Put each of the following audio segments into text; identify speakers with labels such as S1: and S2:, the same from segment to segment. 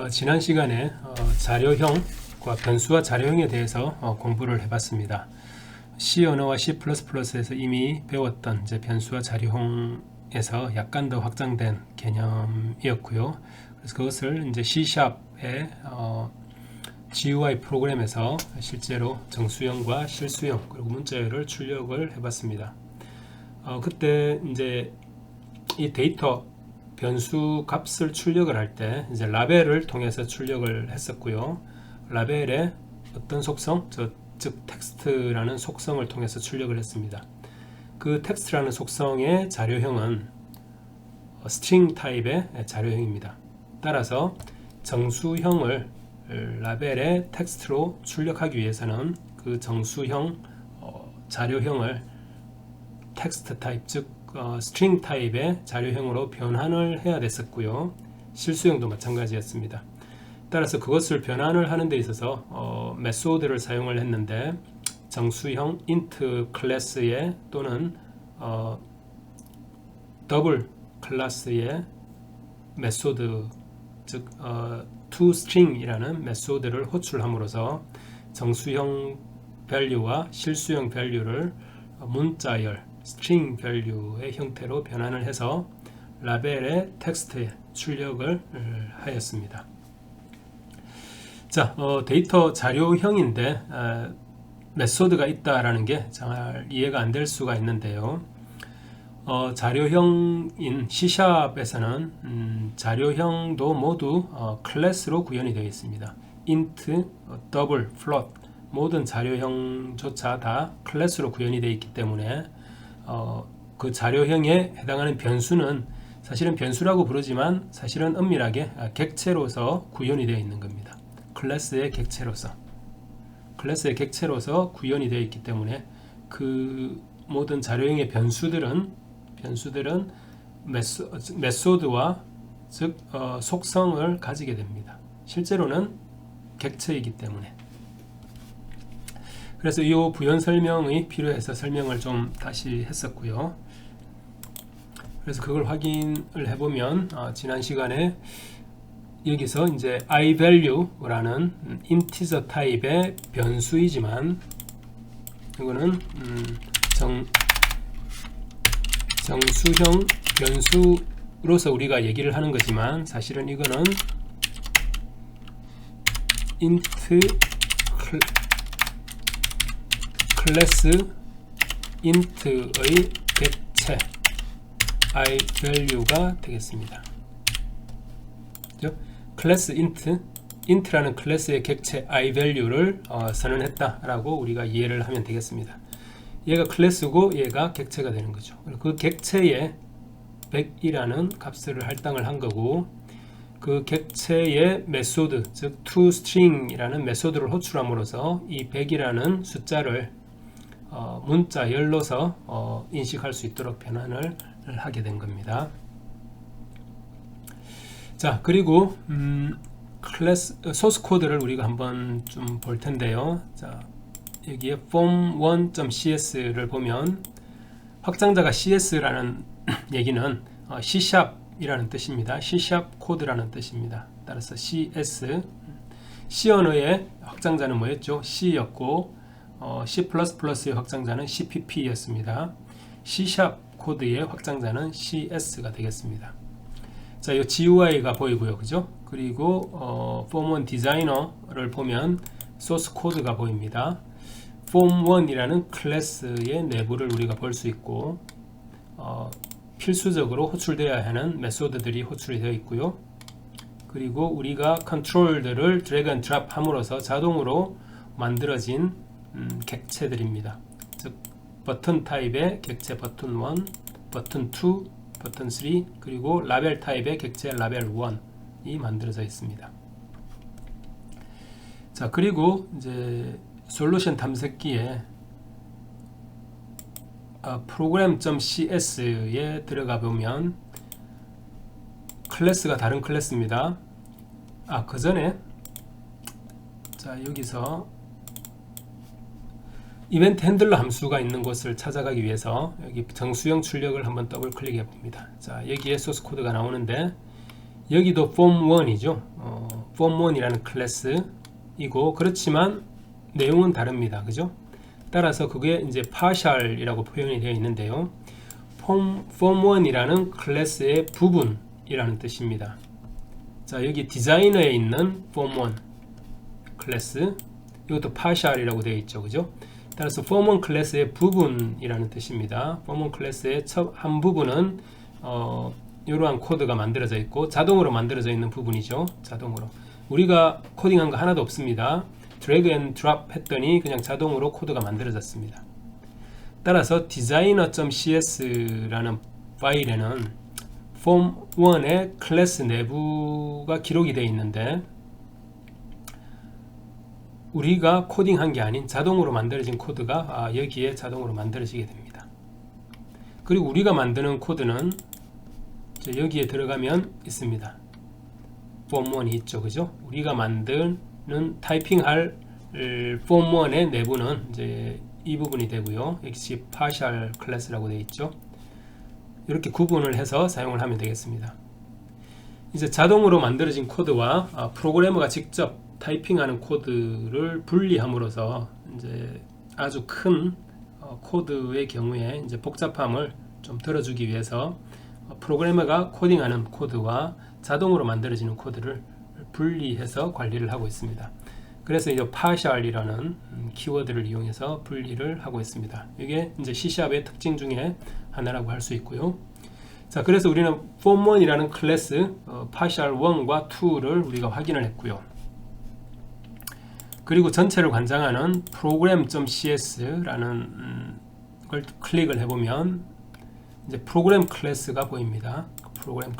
S1: 지난 시간에 자료형과 변수와 자료형에 대해서 공부를 해봤습니다. C 언어와 C++에서 이미 배웠던 이제 변수와 자료형에서 약간 더 확장된 개념이었고요. 그래서 그것을 이제 C#의 GUI 프로그램에서 실제로 정수형과 실수형 그리고 문자열을 출력을 해봤습니다. 그때 이제 이 데이터 변수 값을 출력을 할 때 이제 라벨을 통해서 출력을 했었고요. 라벨의 어떤 속성, 즉 텍스트라는 속성을 통해서 출력을 했습니다. 그 텍스트라는 속성의 자료형은 스트링 타입의 자료형입니다. 따라서 정수형을 라벨의 텍스트로 출력하기 위해서는 그 정수형 자료형을 텍스트 타입, 즉 스트링 타입의 자료형으로 변환을 해야 됐었고요. 실수형도 마찬가지였습니다. 따라서 그것을 변환을 하는 데 있어서 메소드를 사용을 했는데 정수형 int 클래스의 또는 더블 클래스의 메소드, 즉 toString이라는 메소드를 호출함으로써 정수형 밸류와 실수형 밸류를 문자열 스트링 밸류의 형태로 변환을 해서 라벨의 텍스트에 출력을 하였습니다. 자, 데이터 자료형인데 메소드가 있다라는 게 잘 이해가 안 될 수가 있는데요. 자료형인 C샵에서는 자료형도 모두 클래스로 구현이 되어 있습니다. int, double, float 모든 자료형조차 다 클래스로 구현이 되어 있기 때문에 그 자료형에 해당하는 변수는 사실은 변수라고 부르지만 사실은 엄밀하게 객체로서 구현이 되어 있는 겁니다. 클래스의 객체로서 구현이 되어 있기 때문에 그 모든 자료형의 변수들은 메소드와 즉 속성을 가지게 됩니다. 실제로는 객체이기 때문에. 그래서 이 부연 설명이 필요해서 설명을 좀 다시 했었고요. 그래서 그걸 확인을 해보면 지난 시간에 여기서 이제 iValue라는 인티저 타입의 변수이지만 이거는 정수형 변수로서 우리가 얘기를 하는 거지만 사실은 이거는 int 클래스 int의 객체 iValue가 되겠습니다. 클래스 int라는 클래스의 객체 iValue를 선언했다라고 우리가 이해를 하면 되겠습니다. 얘가 클래스고 얘가 객체가 되는 거죠. 그 객체에 100이라는 값을 할당을 한 거고 그 객체의 메소드, 즉 toString이라는 메소드를 호출함으로써 이 100이라는 숫자를 문자열로서 인식할 수 있도록 변환을 하게 된 겁니다. 자, 그리고 클래스 소스 코드를 우리가 한번 좀 볼 텐데요. 자, 여기에 form1.cs를 보면 확장자가 CS라는 얘기는 C샵이라는 뜻입니다. C샵 코드라는 뜻입니다. 따라서 CS, C 언어의 확장자는 뭐였죠? C였고 C++의 확장자는 CPP였습니다. C샵 코드의 확장자는 CS가 되겠습니다. 자, 이 GUI가 보이고요, 그죠? 그리고 form1 디자이너를 보면 소스 코드가 보입니다. form1이라는 클래스의 내부를 우리가 볼 수 있고 필수적으로 호출되어야 하는 메소드들이 호출이 되어 있고요. 그리고 우리가 컨트롤들을 드래그 앤 드랍 함으로써 자동으로 만들어진 객체들입니다. 즉 버튼 타입의 객체 버튼 1, 버튼 2, 버튼 3 그리고 라벨 타입의 객체 라벨 1이 만들어져 있습니다. 자, 그리고 이제 솔루션 탐색기에 program.cs에 들어가 보면 클래스가 다른 클래스입니다. 그 전에 자, 여기서 이벤트 핸들러 함수가 있는 곳을 찾아가기 위해서 여기 정수형 출력을 한번 더블 클릭해 봅니다. 자, 여기에 소스 코드가 나오는데 여기도 form1이죠. form1이라는 클래스이고, 그렇지만 내용은 다릅니다. 그죠? 따라서 그게 이제 partial이라고 표현이 되어 있는데요. form1이라는 클래스의 부분이라는 뜻입니다. 자, 여기 디자이너에 있는 form1 클래스, 이것도 partial이라고 되어 있죠. 그죠? 따라서 form1 클래스의 부분이라는 뜻입니다. form1 클래스의 한 부분은 이러한 코드가 만들어져 있고, 자동으로 만들어져 있는 부분이죠. 자동으로. 우리가 코딩한 거 하나도 없습니다. 드래그 앤 드롭 했더니 그냥 자동으로 코드가 만들어졌습니다. 따라서 designer.cs라는 파일에는 form1의 클래스 내부가 기록이 되어 있는데, 우리가 코딩한 게 아닌 자동으로 만들어진 코드가 여기에 자동으로 만들어지게 됩니다. 그리고 우리가 만드는 코드는 여기에 들어가면 있습니다. form1이 있죠. 그죠? 우리가 만드는 타이핑할 form1의 내부는 이제 이 부분이 되고요. 역시 partial 클래스라고 되어 있죠. 이렇게 구분을 해서 사용을 하면 되겠습니다. 이제 자동으로 만들어진 코드와 프로그래머가 직접 타이핑하는 코드를 분리함으로써 이제 아주 큰 코드의 경우에 이제 복잡함을 좀 덜어주기 위해서 프로그래머가 코딩하는 코드와 자동으로 만들어지는 코드를 분리해서 관리를 하고 있습니다. 그래서 이제 partial이라는 키워드를 이용해서 분리를 하고 있습니다. 이게 이제 C#의 특징 중에 하나라고 할 수 있고요. 자, 그래서 우리는 form1이라는 클래스 partial1과 2를 우리가 확인을 했고요. 그리고 전체를 관장하는 program.cs라는 걸 클릭을 해보면 이제 프로그램 클래스가 보입니다. 프로그램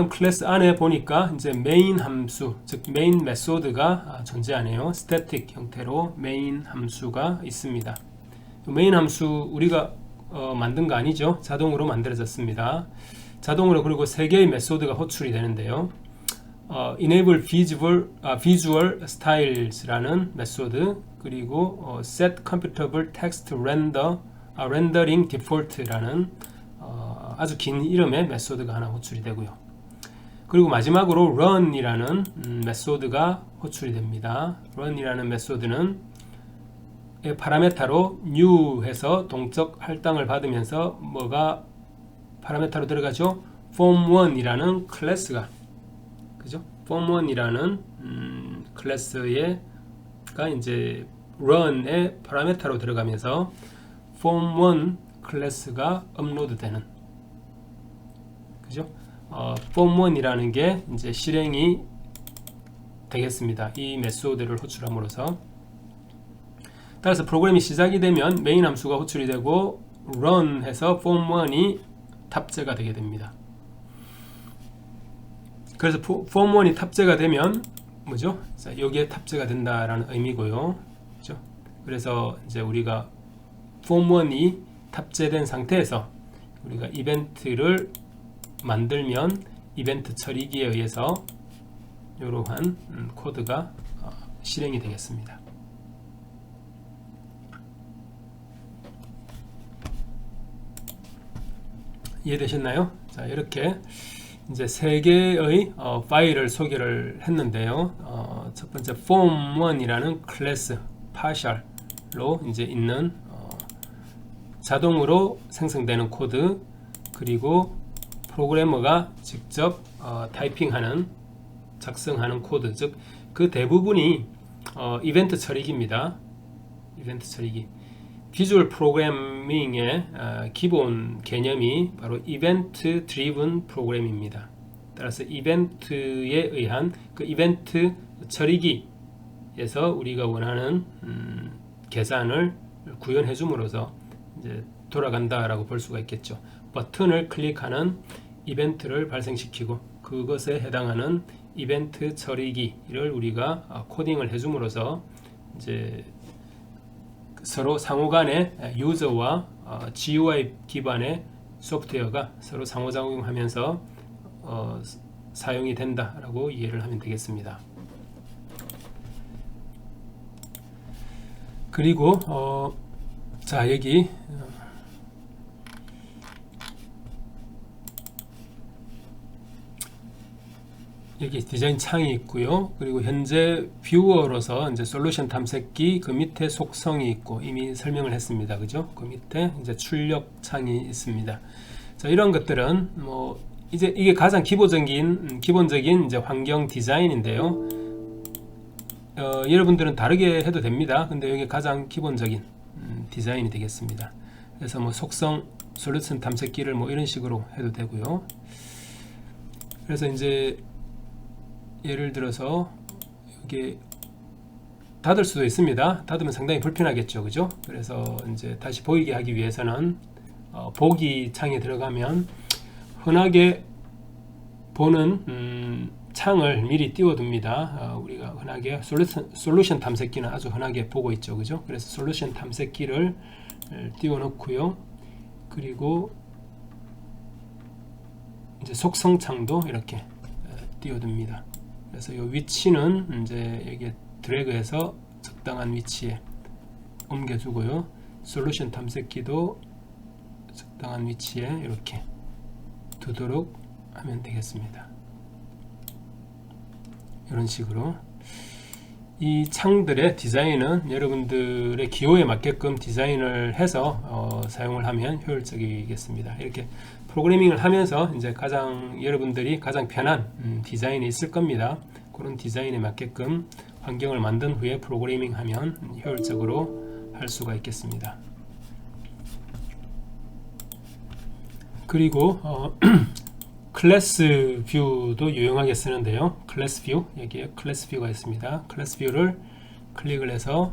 S1: 클래스 안에 보니까 이제 메인 함수, 즉 메인 메소드가 존재하네요. 스태틱 형태로 메인 함수가 있습니다. 메인 함수 우리가 만든 거 아니죠? 자동으로 만들어졌습니다. 자동으로. 그리고 3개의 메소드가 호출이 되는데요. enable visual styles라는 메소드, 그리고 set computable text rendering default라는 아주 긴 이름의 메소드가 하나 호출이 되고요. 그리고 마지막으로 run이라는 메소드가 호출이 됩니다. run이라는 메소드는 파라메타로 new 해서 동적 할당을 받으면서 뭐가 파라메타로 들어가죠? form1이라는 클래스가, 그죠? form1이라는 클래스가 이제 run의 파라메타로 들어가면서 form1 클래스가 업로드되는, 그죠? form1이라는 게 이제 실행이 되겠습니다. 이 메소드를 호출함으로써. 따라서 프로그램이 시작이 되면 메인 함수가 호출이 되고 run 해서 form1이 탑재가 되게 됩니다. 그래서 form1이 탑재가 되면 뭐죠? 자, 여기에 탑재가 된다라는 의미고요. 그죠? 그래서 이제 우리가 form1이 탑재된 상태에서 우리가 이벤트를 만들면 이벤트 처리기에 의해서 이러한 코드가 실행이 되겠습니다. 이해되셨나요? 자, 이렇게 이제 3개의 파일을 소개를 했는데요. 첫 번째 form1이라는 클래스 partial로 이제 있는 자동으로 생성되는 코드, 그리고 프로그래머가 직접 타이핑하는, 작성하는 코드, 즉 그 대부분이 이벤트 처리기입니다. 이벤트 처리기. 비주얼 프로그래밍의 기본 개념이 바로 이벤트 드리븐 프로그램입니다. 따라서 이벤트에 의한 그 이벤트 처리기에서 우리가 원하는 계산을 구현해 줌으로써 이제 돌아간다라고 볼 수가 있겠죠. 버튼을 클릭하는 이벤트를 발생시키고 그것에 해당하는 이벤트 처리기를 우리가 코딩을 해줌으로써 이제 서로 상호간에 유저와 GUI 기반의 소프트웨어가 서로 상호작용하면서 사용이 된다라고 이해를 하면 되겠습니다. 그리고 자, 여기 여기 디자인 창이 있고요. 그리고 현재 뷰어로서 이제 솔루션 탐색기 그 밑에 속성이 있고 이미 설명을 했습니다. 그죠? 그 밑에 이제 출력 창이 있습니다. 자, 이런 것들은 뭐 이제 이게 가장 기본적인 이제 환경 디자인인데요. 여러분들은 다르게 해도 됩니다. 근데 여기 가장 기본적인 디자인이 되겠습니다. 그래서 뭐 속성 솔루션 탐색기를 뭐 이런 식으로 해도 되고요. 그래서 이제 예를 들어서 여기 닫을 수도 있습니다. 닫으면 상당히 불편하겠죠, 그죠? 그래서 이제 다시 보이게 하기 위해서는 보기 창에 들어가면 흔하게 보는 창을 미리 띄워둡니다. 우리가 흔하게 솔루션 탐색기는 아주 흔하게 보고 있죠, 그죠? 그래서 솔루션 탐색기를 띄워놓고요. 그리고 이제 속성 창도 이렇게 띄워둡니다. 그래서 이 위치는 이제 여기에 드래그해서 적당한 위치에 옮겨주고요. 솔루션 탐색기도 적당한 위치에 이렇게 두도록 하면 되겠습니다. 이런 식으로 이 창들의 디자인은 여러분들의 기호에 맞게끔 디자인을 해서 사용을 하면 효율적이겠습니다. 이렇게 프로그래밍을 하면서 이제 여러분들이 가장 편한 디자인이 있을 겁니다. 그런 디자인에 맞게끔 환경을 만든 후에 프로그래밍 하면 효율적으로 할 수가 있겠습니다. 그리고 클래스 뷰도 유용하게 쓰는데요. 클래스 뷰, 여기에 클래스 뷰가 있습니다. 클래스 뷰를 클릭을 해서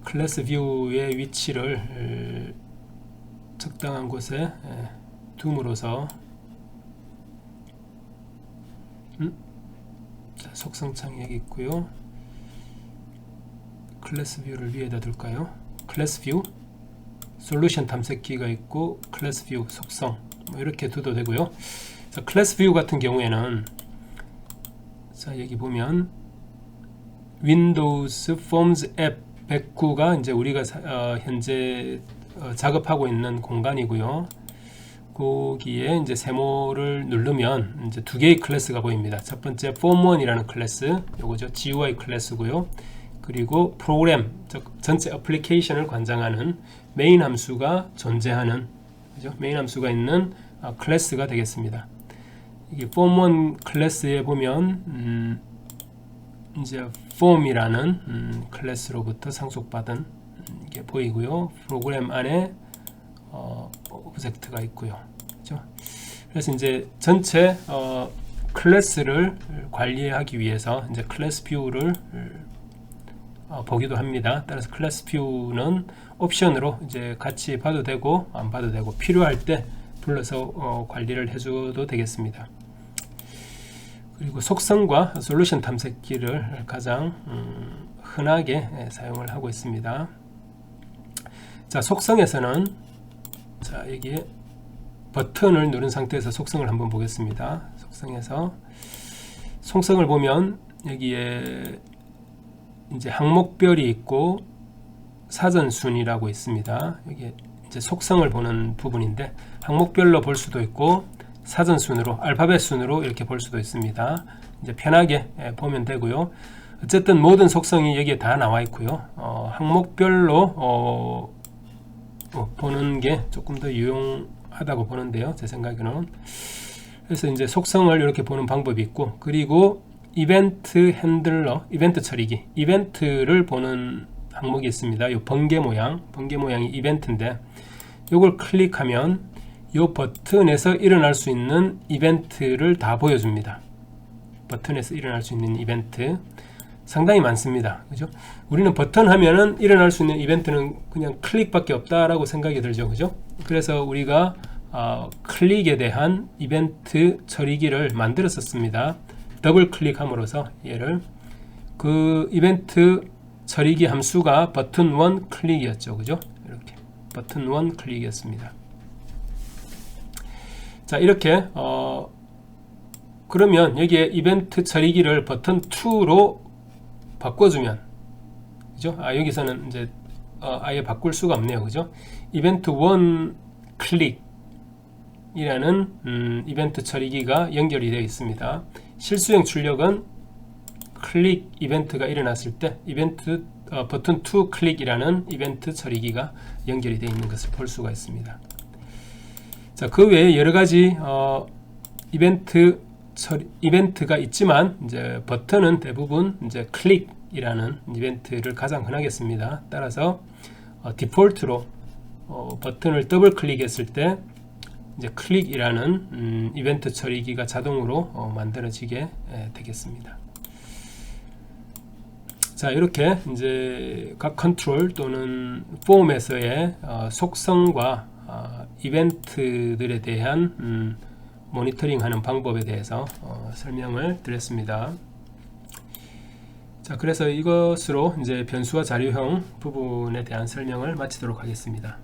S1: 클래스 뷰의 위치를 적당한 곳에 둠으로써 속성창이 여기 있고요. 클래스 뷰를 위에다 둘까요? 클래스 뷰, 솔루션 탐색기가 있고 클래스 뷰 속성 뭐 이렇게 둬도 되고요. 자, 클래스 뷰 같은 경우에는 자, 여기 보면 윈도우스 폼즈 앱 109가 이제 우리가 현재 작업하고 있는 공간이고요. 거기에 이제 세모를 누르면 이제 두 개의 클래스가 보입니다. 첫 번째 form1이라는 클래스, 요거죠. GUI 클래스고요. 그리고 프로그램, 즉 전체 애플리케이션을 관장하는 메인 함수가 존재하는, 그죠? 메인 함수가 있는 클래스가 되겠습니다. 이게 form1 클래스에 보면 이제 form이라는 클래스로부터 상속받은 게 보이고요. 프로그램 안에 오브젝트가 있고요. 그렇죠? 그래서 이제 전체 클래스를 관리하기 위해서 이제 클래스 뷰를 보기도 합니다. 따라서 클래스 뷰는 옵션으로 이제 같이 봐도 되고 안 봐도 되고 필요할 때 불러서 관리를 해줘도 되겠습니다. 그리고 속성과 솔루션 탐색기를 가장 흔하게 사용을 하고 있습니다. 자, 속성에서는 자, 여기에 버튼을 누른 상태에서 속성을 한번 보겠습니다. 속성에서 속성을 보면 여기에 이제 항목별이 있고 사전순이라고 있습니다. 여기 이제 속성을 보는 부분인데 항목별로 볼 수도 있고 사전순으로 알파벳 순으로 이렇게 볼 수도 있습니다. 이제 편하게 보면 되고요. 어쨌든 모든 속성이 여기에 다 나와 있고요. 항목별로 보는 게 조금 더 유용하다고 보는데요. 제 생각에는. 그래서 이제 속성을 이렇게 보는 방법이 있고, 그리고 이벤트 핸들러, 이벤트 처리기, 이벤트를 보는 항목이 있습니다. 이 번개 모양이 이벤트인데, 이걸 클릭하면 이 버튼에서 일어날 수 있는 이벤트를 다 보여줍니다. 버튼에서 일어날 수 있는 이벤트 상당히 많습니다. 그죠? 우리는 버튼 하면은 일어날 수 있는 이벤트는 그냥 클릭밖에 없다라고 생각이 들죠. 그죠? 그래서 우리가 클릭에 대한 이벤트 처리기를 만들었었습니다. 더블 클릭함으로써 얘를 그 이벤트 처리기 함수가 버튼 1 클릭이었죠. 그죠? 이렇게 버튼 1 클릭이었습니다. 자, 이렇게 그러면 여기에 이벤트 처리기를 버튼 2로 바꿔주면, 그죠? 여기서는 이제 아예 바꿀 수가 없네요. 그죠? 이벤트 1 클릭이라는 이벤트 처리기가 연결이 되어 있습니다. 실수형 출력은 클릭 이벤트가 일어났을 때 버튼 to 클릭이라는 이벤트 처리기가 연결이 되어 있는 것을 볼 수가 있습니다. 자, 그 외에 여러 가지 이벤트가 있지만 이제 버튼은 대부분 이제 클릭이라는 이벤트를 가장 흔하게 씁니다. 따라서 디폴트로 버튼을 더블 클릭했을 때 이제 클릭이라는 이벤트 처리기가 자동으로 만들어지게 되겠습니다. 자, 이렇게 이제 각 컨트롤 또는 폼에서의 속성과 이벤트들에 대한 모니터링하는 방법에 대해서 설명을 드렸습니다. 자, 그래서 이것으로 이제 변수와 자료형 부분에 대한 설명을 마치도록 하겠습니다.